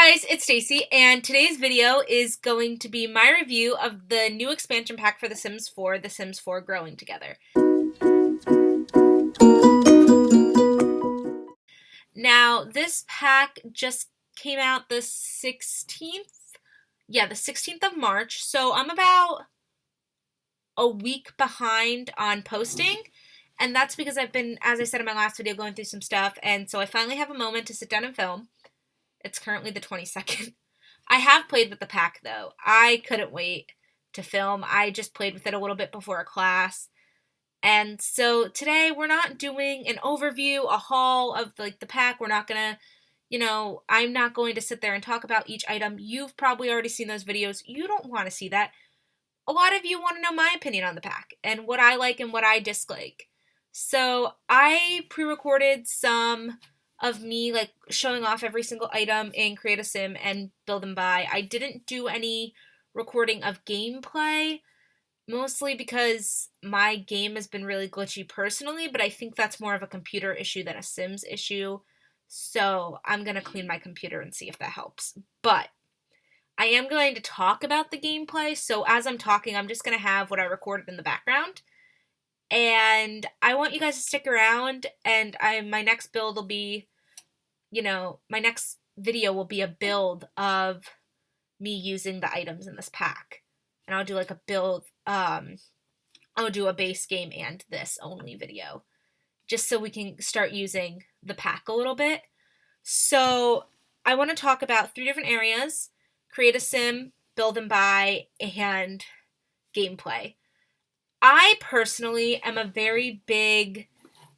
guys, it's Stacy, and today's video is going to be my review of the new expansion pack for The Sims 4, The Sims 4 Growing Together. Now, this pack just came out the 16th? Yeah, the 16th of March, so I'm about a week behind on posting, and that's because I've been, as I said in my last video, going through some stuff, and so I finally have a moment to sit down and film. It's currently the 22nd. I have played with the pack, though. I couldn't wait to film. I just played with it a little bit before a class. And so today we're not doing an overview, a haul of the pack. We're not going to, I'm not going to sit there and talk about each item. You've probably already seen those videos. You don't want to see that. A lot of you want to know my opinion on the pack and what I like and what I dislike. So I pre-recorded some of me showing off every single item in Create a Sim and Build and Buy. I didn't do any recording of gameplay, mostly because my game has been really glitchy personally, but I think that's more of a computer issue than a Sims issue. So I'm going to clean my computer and see if that helps. But I am going to talk about the gameplay, so as I'm talking, I'm just going to have what I recorded in the background. And I want you guys to stick around, and my next build will be, my next video will be a build of me using the items in this pack. And I'll do a build, I'll do a base game and this only video, just so we can start using the pack a little bit. So I want to talk about 3 different areas: Create a Sim, Build and Buy, and gameplay. I personally am a very big,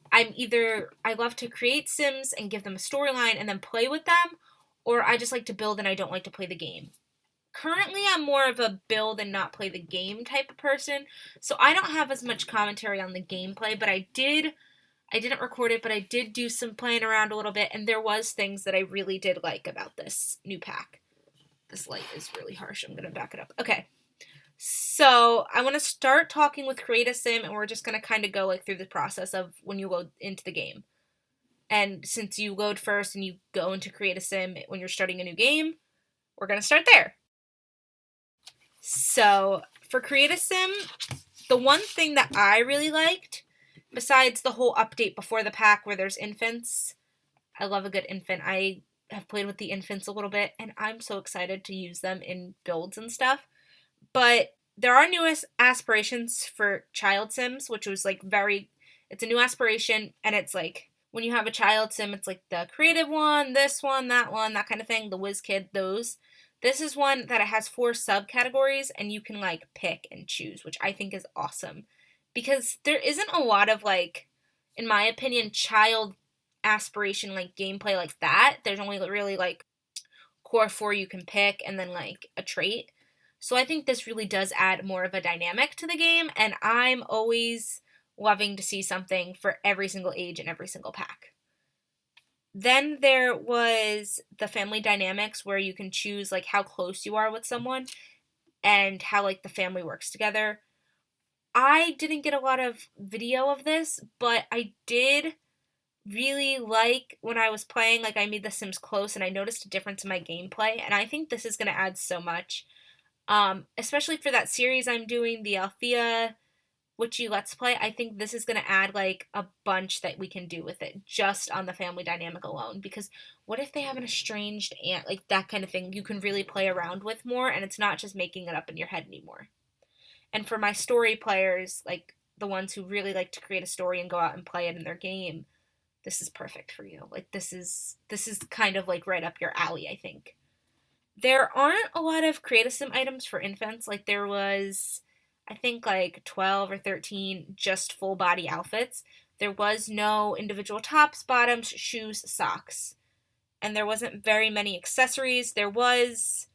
I love to create Sims and give them a storyline and then play with them, or I just like to build and I don't like to play the game. Currently, I'm more of a build and not play the game type of person, so I don't have as much commentary on the gameplay, but I didn't record it, but I did do some playing around a little bit, and there was things that I really did like about this new pack. This light is really harsh. I'm going to back it up. Okay. So I want to start talking with Create a Sim, and we're just going to kind of go through the process of when you load into the game. And since you load first and you go into Create a Sim when you're starting a new game, we're going to start there. So for Create a Sim, the one thing that I really liked, besides the whole update before the pack where there's infants, I love a good infant. I have played with the infants a little bit, and I'm so excited to use them in builds and stuff. But there are new aspirations for child sims, which was it's a new aspiration, and it's when you have a child sim, it's the creative one, this one, that kind of thing, the whiz kid, those. This is one that it has 4 subcategories, and you can pick and choose, which I think is awesome, because there isn't a lot of in my opinion, child aspiration gameplay like that. There's only really core 4 you can pick, and then a trait. So I think this really does add more of a dynamic to the game, and I'm always loving to see something for every single age and every single pack. Then there was the family dynamics, where you can choose how close you are with someone and how the family works together. I didn't get a lot of video of this, but I did really when I was playing, I made the Sims close, and I noticed a difference in my gameplay, and I think this is going to add so much. Especially for that series I'm doing, the Althea Witchy Let's Play, I think this is going to add a bunch that we can do with it just on the family dynamic alone. Because what if they have an estranged aunt, that kind of thing you can really play around with more, and it's not just making it up in your head anymore. And for my story players, the ones who really like to create a story and go out and play it in their game, this is perfect for you. This is kind of right up your alley, I think. There aren't a lot of Create a Sim items for infants. There was, I think 12 or 13 just full body outfits. There was no individual tops, bottoms, shoes, socks. And there wasn't very many accessories. There was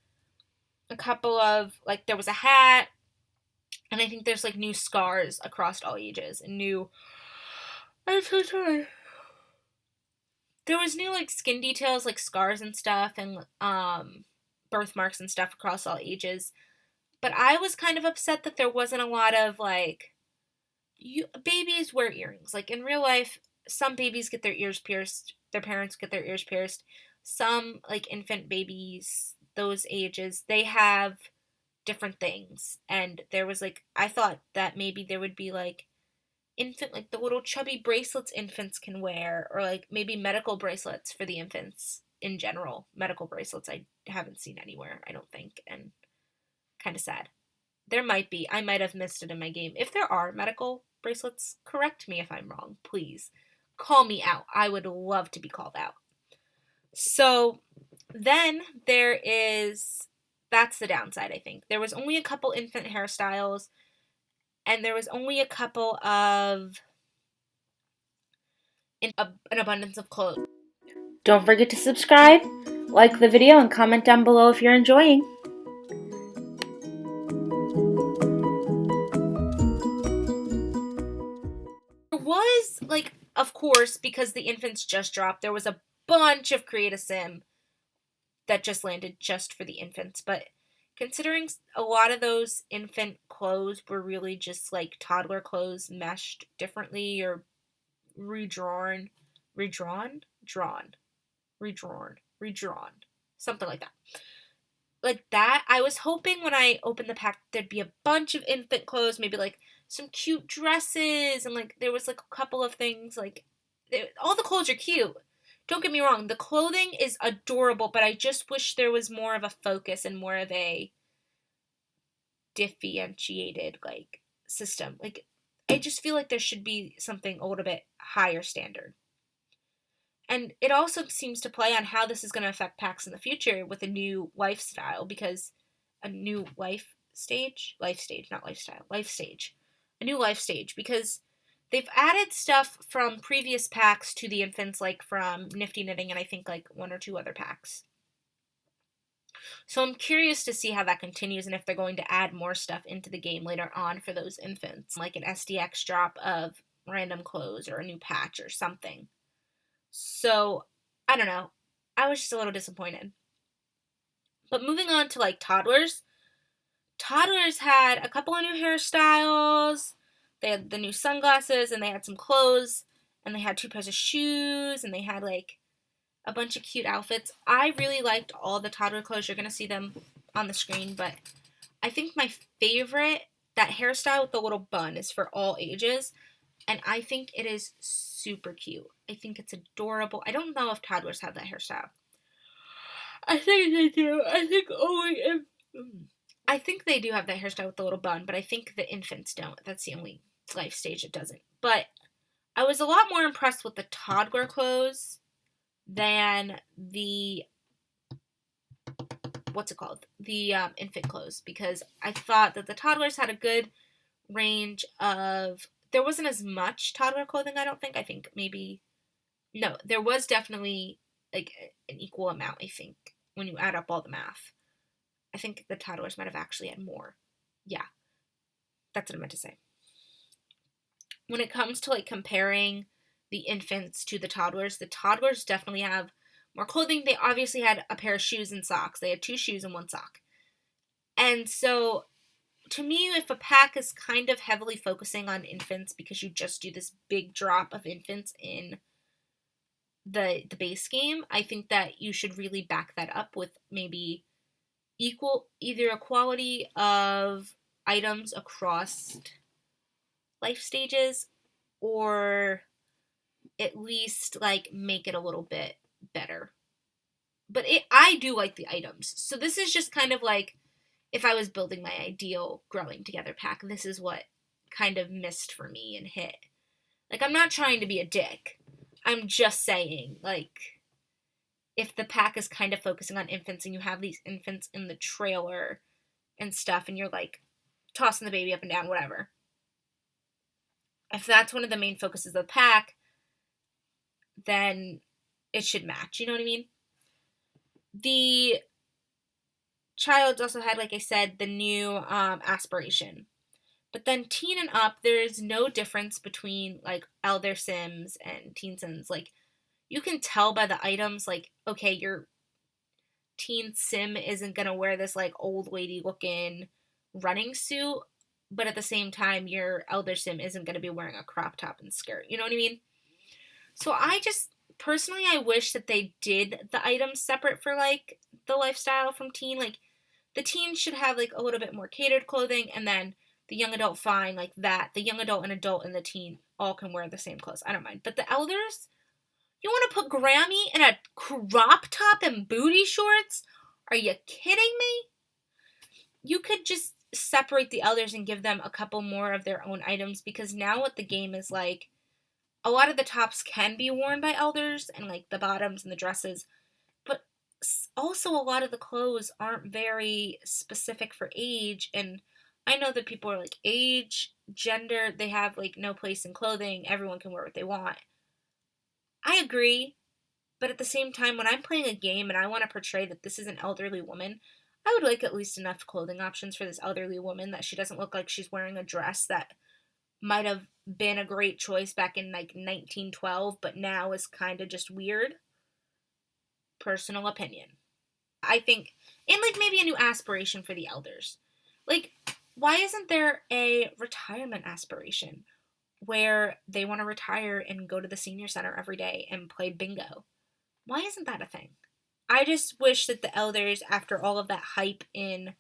a couple of, there was a hat. And I think there's new scars across all ages. And I'm so sorry. There was new skin details, scars and stuff, and birthmarks and stuff across all ages. But I was kind of upset that there wasn't a lot of babies wear earrings. In real life, some babies get their ears pierced, their parents get their ears pierced. some like infant babies, those ages, they have different things. And there was like, I thought that maybe there would be like infant, like the little chubby bracelets infants can wear, or like maybe medical bracelets for the infants in general. Medical bracelets I haven't seen anywhere, I don't think, and kind of sad. There might be. I might have missed it in my game. If there are medical bracelets, correct me if I'm wrong, please. Call me out. I would love to be called out. So then there is, that's the downside, I think. There was only a couple infant hairstyles, and there was only a couple of an abundance of clothes. Don't forget to subscribe, like the video, and comment down below if you're enjoying. There was, like, of course, because the infants just dropped, there was a bunch of Create a Sim that just landed just for the infants. But considering a lot of those infant clothes were really just like toddler clothes meshed differently or redrawn, something like that. Like that, I was hoping when I opened the pack there'd be a bunch of infant clothes, maybe like some cute dresses, and like there was like a couple of things like all the clothes are cute. Don't get me wrong, the clothing is adorable, but I just wish there was more of a focus and more of a differentiated like system. Like I just feel like there should be something a little bit higher standard. And it also seems to play on how this is going to affect packs in the future with a new lifestyle, because a new life stage, not lifestyle, life stage, a new life stage, because they've added stuff from previous packs to the infants, like from Nifty Knitting and I think like one or two other packs. So I'm curious to see how that continues and if they're going to add more stuff into the game later on for those infants, like an SDX drop of random clothes or a new patch or something. So, I don't know. I was just a little disappointed. But moving on to like toddlers. Toddlers had a couple of new hairstyles. They had the new sunglasses and they had some clothes and they had 2 pairs of shoes and they had like a bunch of cute outfits. I really liked all the toddler clothes. You're going to see them on the screen, but I think my favorite, that hairstyle with the little bun, is for all ages. And I think it is super cute. I think it's adorable. I don't know if toddlers have that hairstyle. I think they do. I think they do have that hairstyle with the little bun, but I think the infants don't. That's the only life stage that doesn't. But I was a lot more impressed with the toddler clothes than the infant clothes, because I thought that the toddlers had a good range of, there wasn't as much toddler clothing, I don't think. I think maybe, no, there was definitely like an equal amount, I think, when you add up all the math. I think the toddlers might have actually had more. Yeah, that's what I meant to say. When it comes to like comparing the infants to the toddlers definitely have more clothing. They obviously had a pair of shoes and socks. They had 2 shoes and 1 sock. And so to me, if a pack is kind of heavily focusing on infants because you just do this big drop of infants in the base game, I think that you should really back that up with maybe either a quality of items across life stages, or at least like make it a little bit better. But I do like the items. So this is just kind of like if I was building my ideal growing together pack, this is what kind of missed for me and hit. Like, I'm not trying to be a dick. I'm just saying, like, if the pack is kind of focusing on infants and you have these infants in the trailer and stuff and you're like tossing the baby up and down, whatever. If that's one of the main focuses of the pack, then it should match. You know what I mean? The child also had, like I said, the new aspiration. But then teen and up, there is no difference between like Elder Sims and Teen Sims. Like, you can tell by the items, like, okay, your Teen Sim isn't gonna wear this like old lady looking running suit, but at the same time, your Elder Sim isn't gonna be wearing a crop top and skirt. You know what I mean? So I just personally, I wish that they did the items separate for, like, the lifestyle from teen. Like, the teen should have, like, a little bit more catered clothing, and then the young adult, fine, like that. The young adult and adult and the teen all can wear the same clothes. I don't mind. But the elders, you want to put Grammy in a crop top and booty shorts? Are you kidding me? You could just separate the elders and give them a couple more of their own items, because now what the game is like, a lot of the tops can be worn by elders and like the bottoms and the dresses, but also a lot of the clothes aren't very specific for age. And I know that people are like, age, gender, they have like no place in clothing. Everyone can wear what they want. I agree, but at the same time, when I'm playing a game and I want to portray that this is an elderly woman, I would like at least enough clothing options for this elderly woman that she doesn't look like she's wearing a dress that might have been a great choice back in like 1912, but now is kind of just weird. Personal opinion. I think, and like maybe a new aspiration for the elders. Like, why isn't there a retirement aspiration where they want to retire and go to the senior center every day and play bingo? Why isn't that a thing? I just wish that the elders, after all of that hype in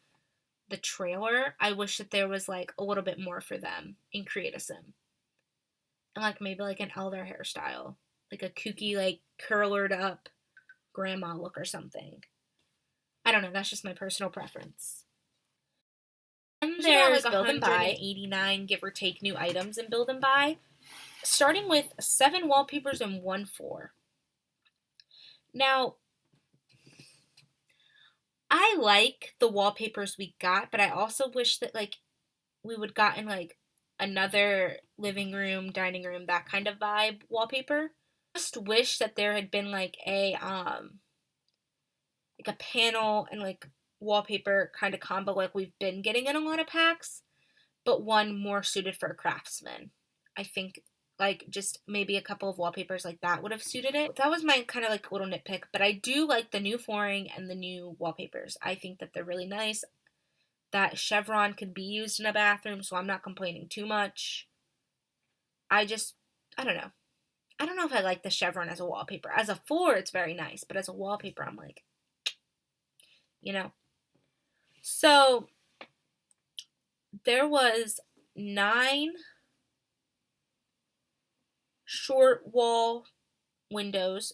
the trailer, I wish that there was like a little bit more for them in Create a Sim. And like maybe like an elder hairstyle. Like a kooky, like curlered up grandma look or something. I don't know, that's just my personal preference. And there's like 189 give or take new items in Build and Buy, starting with 7 wallpapers and 1 floor. Now, I like the wallpapers we got, but I also wish that like we would gotten like another living room, dining room, that kind of vibe wallpaper. I just wish that there had been like a panel and like wallpaper kind of combo like we've been getting in a lot of packs, but one more suited for a craftsman. I think like just maybe a couple of wallpapers like that would have suited it. That was my kind of like little nitpick, but I do like the new flooring and the new wallpapers. I think that they're really nice. That chevron could be used in a bathroom, so I'm not complaining too much. I don't know. I don't know if I like the chevron as a wallpaper. As a floor, it's very nice, but as a wallpaper, I'm like, you know. So there was 9 short wall windows,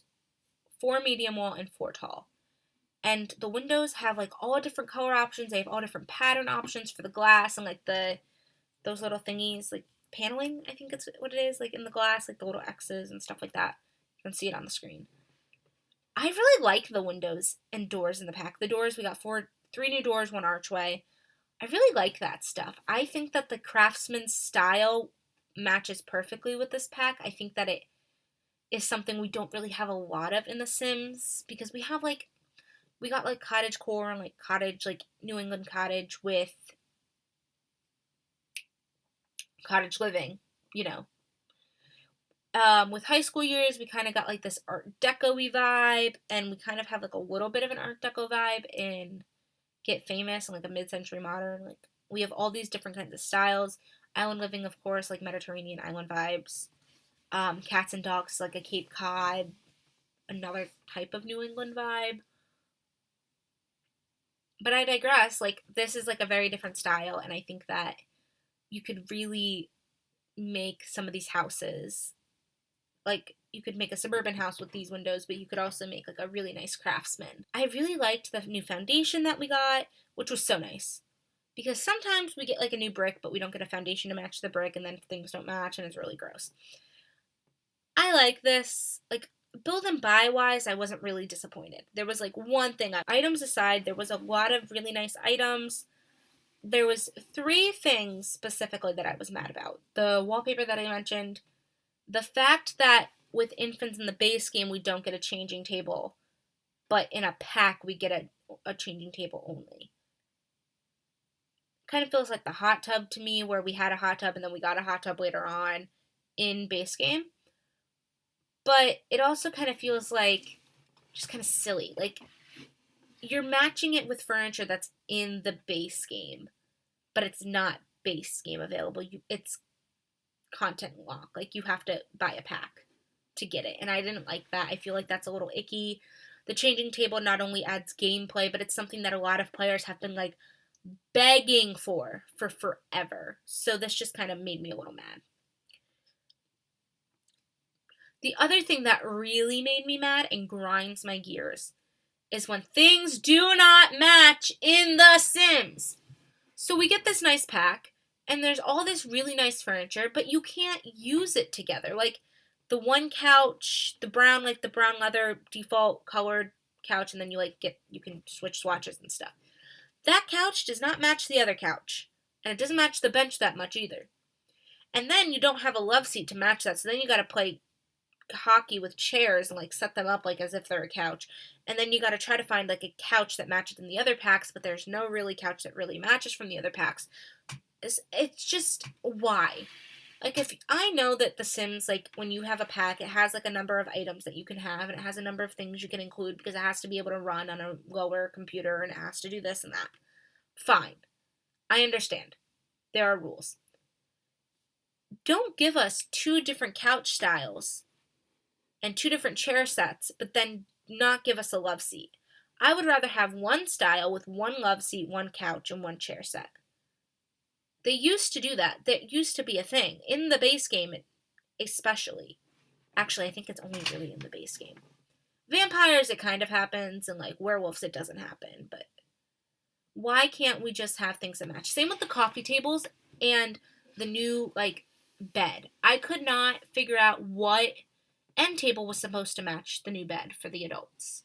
4 medium wall, and 4 tall. And the windows have like all different color options. They have all different pattern options for the glass and like those little thingies, like paneling, I think it's what it is, like in the glass, like the little X's and stuff like that. You can see it on the screen. I really like the windows and doors in the pack. The doors, we got 3 new doors, 1 archway. I really like that stuff. I think that the craftsman style matches perfectly with this pack. I think that it is something we don't really have a lot of in The Sims, because we got like cottage core and like cottage, like New England cottage with cottage living, you know. With high school years, we kind of got like this Art Deco-y vibe, and we kind of have like a little bit of an Art Deco vibe in Get Famous and like a mid-century modern. Like we have all these different kinds of styles. Island living, of course, like Mediterranean island vibes. Cats and dogs, like a Cape Cod, another type of New England vibe. But I digress. Like this is like a very different style, and I think that you could really make some of these houses, like you could make a suburban house with these windows, but you could also make like a really nice craftsman. I really liked the new foundation that we got, which was so nice. Because sometimes we get like a new brick, but we don't get a foundation to match the brick, and then things don't match, and it's really gross. I like this. Like, Build and Buy wise, I wasn't really disappointed. There was like one thing. Items aside, there was a lot of really nice items. There was 3 things specifically that I was mad about. The wallpaper that I mentioned, the fact that with infants in the base game, we don't get a changing table, but in a pack, we get a changing table only. Kind of feels like the hot tub to me, where we had a hot tub and then we got a hot tub later on in base game. But it also kind of feels like just kind of silly. Like, you're matching it with furniture that's in the base game, but it's not base game available. It's content lock. Like, you have to buy a pack to get it, and I didn't like that. I feel like that's a little icky. The changing table not only adds gameplay, but it's something that a lot of players have been like begging for forever. So this just kind of made me a little mad. The other thing that really made me mad and grinds my gears is when things do not match in The Sims. So we get this nice pack, and there's all this really nice furniture, but you can't use it together. Like the one couch, the brown leather default colored couch, and then you can switch swatches and stuff. That couch does not match the other couch, and it doesn't match the bench that much either. And then you don't have a love seat to match that, so then you got to play hockey with chairs and like set them up like as if they're a couch, and then you got to try to find like a couch that matches in the other packs, but there's no really couch that really matches from the other packs. It's just why? Like, if I know that The Sims, like, when you have a pack, it has like a number of items that you can have, and it has a number of things you can include because it has to be able to run on a lower computer and it has to do this and that. Fine, I understand, there are rules. Don't give us 2 different couch styles and 2 different chair sets, but then not give us a love seat. I would rather have one style with 1 love seat, 1 couch, and 1 chair set. They used to do that. That used to be a thing. In the base game, especially. Actually, I think it's only really in the base game. Vampires, it kind of happens, and like werewolves, it doesn't happen. But why can't we just have things that match? Same with the coffee tables and the new, like, bed. I could not figure out what end table was supposed to match the new bed for the adults.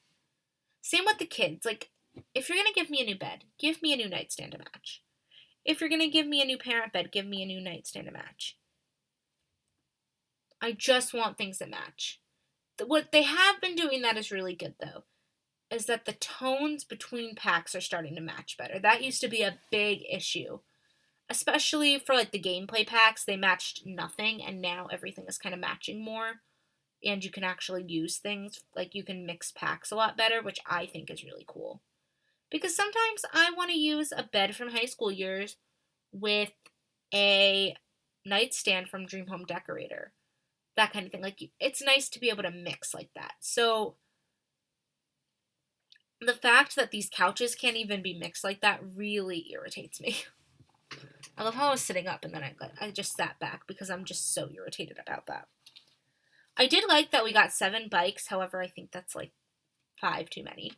Same with the kids. Like, if you're going to give me a new bed, give me a new nightstand to match. If you're going to give me a new parent bed, give me a new nightstand to match. I just want things that match. What they have been doing that is really good, though, is that the tones between packs are starting to match better. That used to be a big issue. Especially for, like, the gameplay packs, they matched nothing, and now everything is kind of matching more. And you can actually use things, like you can mix packs a lot better, which I think is really cool. Because sometimes I want to use a bed from high school years with a nightstand from Dream Home Decorator. That kind of thing. Like, it's nice to be able to mix like that. So, the fact that these couches can't even be mixed like that really irritates me. I love how I was sitting up and then I just sat back because I'm just so irritated about that. I did like that we got 7 bikes. However, I think that's like 5 too many.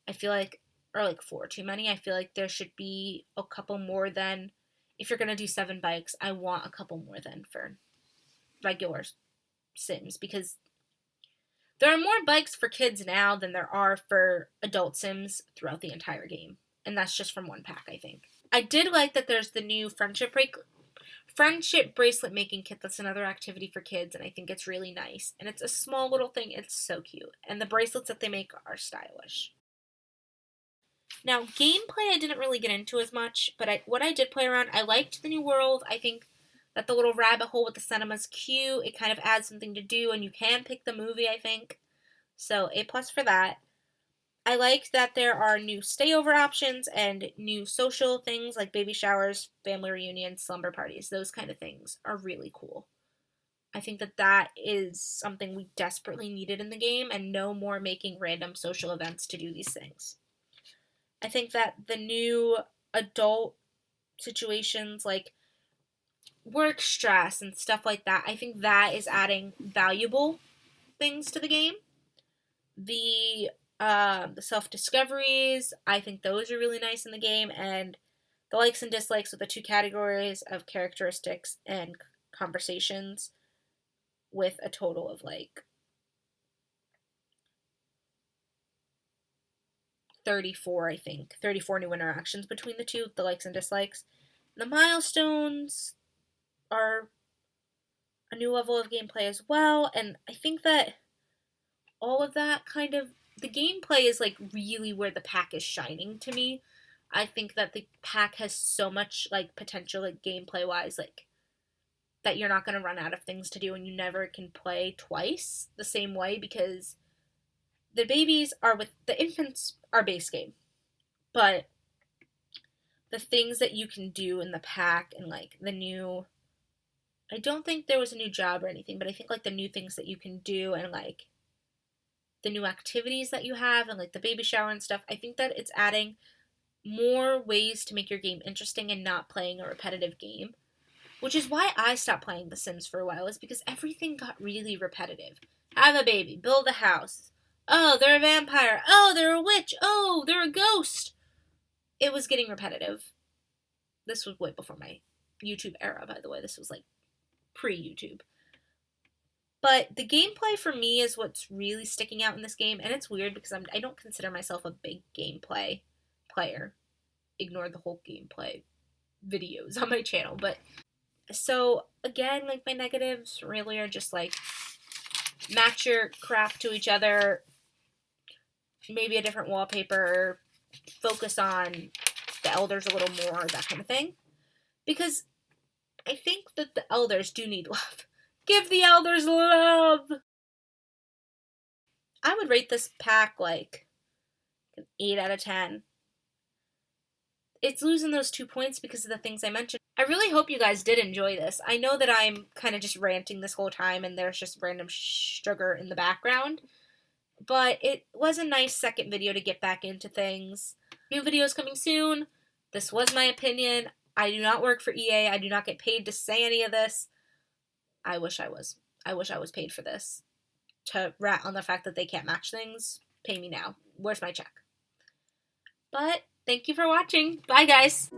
I feel like, or like 4 too many. I feel like there should be a couple more than, if you're going to do 7 bikes, I want a couple more than for regular Sims, because there are more bikes for kids now than there are for adult Sims throughout the entire game. And that's just from one pack, I think. I did like that there's the new friendship bracelet making kit. That's another activity for kids, and I think it's really nice. And it's a small little thing. It's so cute. And the bracelets that they make are stylish. Now, gameplay I didn't really get into as much, but what I did play around, I liked the new world. I think that the little rabbit hole with the cinema's cute. It kind of adds something to do, and you can pick the movie, I think. So, A+ for that. I like that there are new stayover options and new social things like baby showers, family reunions, slumber parties. Those kind of things are really cool. I think that that is something we desperately needed in the game, and no more making random social events to do these things. I think that the new adult situations like work stress and stuff like that, I think that is adding valuable things to the game. The self-discoveries, I think those are really nice in the game, and the likes and dislikes with the 2 categories of characteristics and conversations with a total of like 34, I think. 34 new interactions between the 2, the likes and dislikes. The milestones are a new level of gameplay as well, and I think that all of that kind of, the gameplay is like really where the pack is shining to me. I think that the pack has so much like potential, like gameplay wise, like that you're not going to run out of things to do, and you never can play twice the same way, because the babies are with the infants are base game, but the things that you can do in the pack and like the new I don't think there was a new job or anything, but I think like the new things that you can do and like the new activities that you have and like the baby shower and stuff, I think that it's adding more ways to make your game interesting and not playing a repetitive game. Which is why I stopped playing The Sims for a while, is because everything got really repetitive. Have a baby, build a house. Oh, they're a vampire. Oh, they're a witch. Oh, they're a ghost. It was getting repetitive. This was way before my YouTube era, by the way. This was like pre-YouTube. But the gameplay for me is what's really sticking out in this game, and it's weird because I don't consider myself a big gameplay player. Ignore the whole gameplay videos on my channel, but so again, like my negatives really are just like match your crap to each other, maybe a different wallpaper, focus on the elders a little more, that kind of thing. Because I think that the elders do need love. Give the elders love! I would rate this pack like an 8 out of 10. It's losing those 2 points because of the things I mentioned. I really hope you guys did enjoy this. I know that I'm kind of just ranting this whole time and there's just random sugar in the background. But it was a nice second video to get back into things. New videos coming soon. This was my opinion. I do not work for EA. I do not get paid to say any of this. I wish I was. I wish I was paid for this. To rat on the fact that they can't match things. Pay me now. Where's my check? But thank you for watching. Bye, guys.